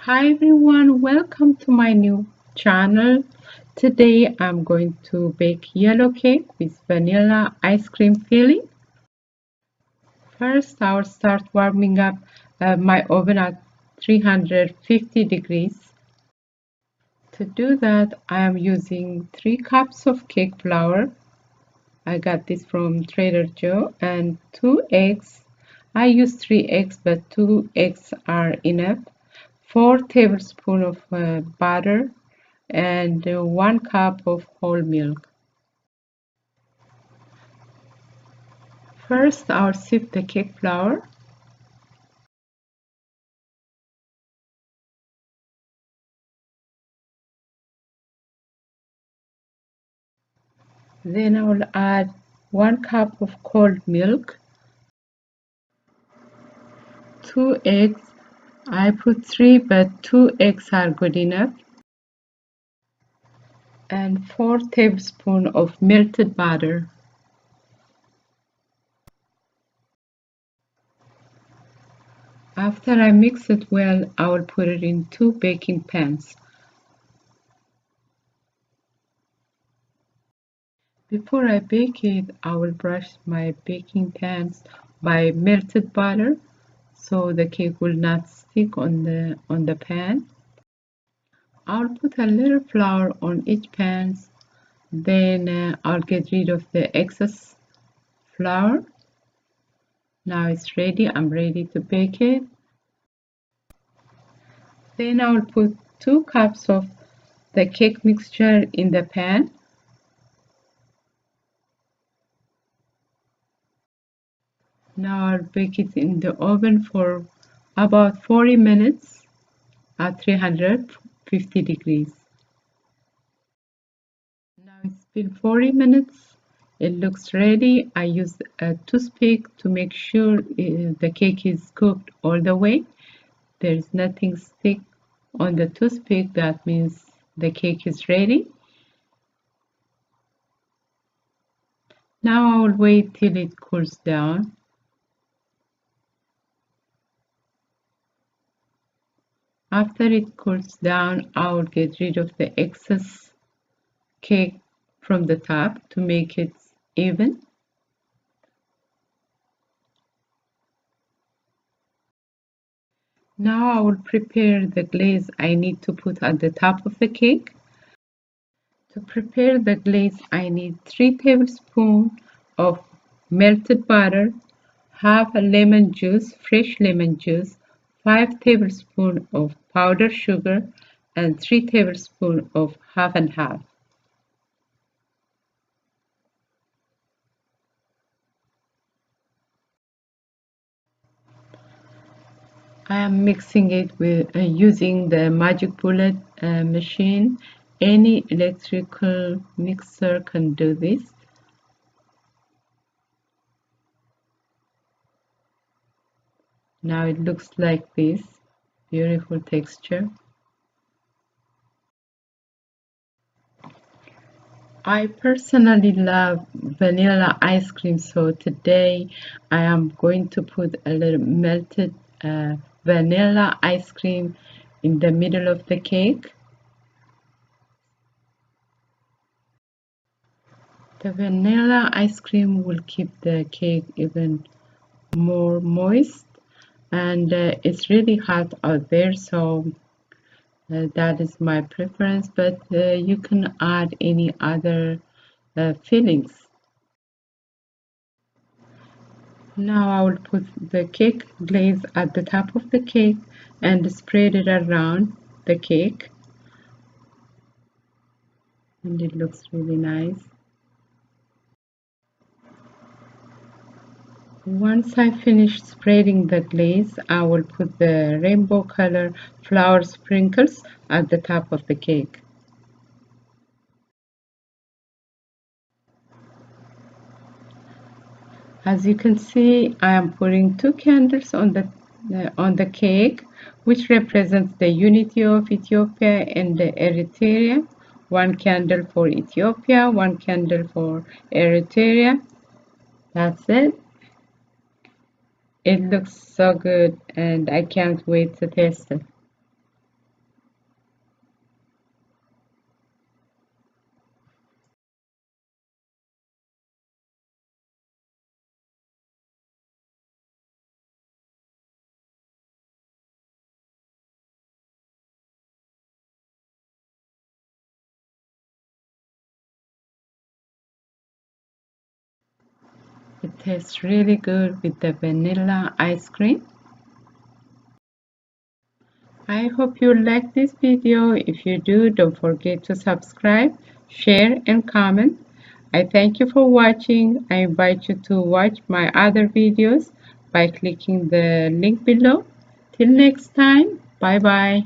Hi everyone, welcome to my new channel. Today I'm going to bake yellow cake with vanilla ice cream filling. First I'll start warming up my oven at 350 degrees. To do that I am using 3 cups of cake flour. I got this from Trader Joe and 2 eggs. I use 3 eggs but 2 eggs are enough. 4 tablespoons of butter and 1 cup of whole milk. First, I'll sift the cake flour. Then I will add 1 cup of cold milk, 2 eggs. I put 3 but 2 eggs are good enough. And 4 tablespoons of melted butter. After I mix it well, I will put it in 2 baking pans. Before I bake it, I will brush my baking pans by melted butter so the cake will not stick on the pan. I'll put a little flour on each pan, then I'll get rid of the excess flour. Now it's ready. I'm ready to bake it. Then I'll put 2 cups of the cake mixture in the pan. Now I'll bake it in the oven for about 40 minutes at 350 degrees. Now it's been 40 minutes. It looks ready. I used a toothpick to make sure the cake is cooked all the way. There is nothing stick on the toothpick. That means the cake is ready. Now I will wait till it cools down. After it cools down, I will get rid of the excess cake from the top to make it even. Now I will prepare the glaze I need to put at the top of the cake. To prepare the glaze, I need 3 tablespoons of melted butter, half a lemon juice, fresh lemon juice, 5 tablespoons of powdered sugar, and 3 tablespoons of half and half. I am mixing it with using the Magic Bullet machine. Any electrical mixer can do this. Now it looks like this, beautiful texture. I personally love vanilla ice cream, so today I am going to put a little melted vanilla ice cream in the middle of the cake. The vanilla ice cream will keep the cake even more moist, and it's really hot out there, so that is my preference, but you can add any other fillings. Now I will put the cake glaze at the top of the cake and spread it around the cake, and it looks really nice. Once I finish spreading the glaze, I will put the rainbow color flower sprinkles at the top of the cake. As you can see, I am putting 2 candles on the cake, which represents the unity of Ethiopia and Eritrea. 1 candle for Ethiopia, 1 candle for Eritrea. That's it. It looks so good and I can't wait to taste it. It tastes really good with the vanilla ice cream. I hope you like this video. If you do, don't forget to subscribe, share, and comment. I thank you for watching. I invite you to watch my other videos by clicking the link below. Till next time, bye bye.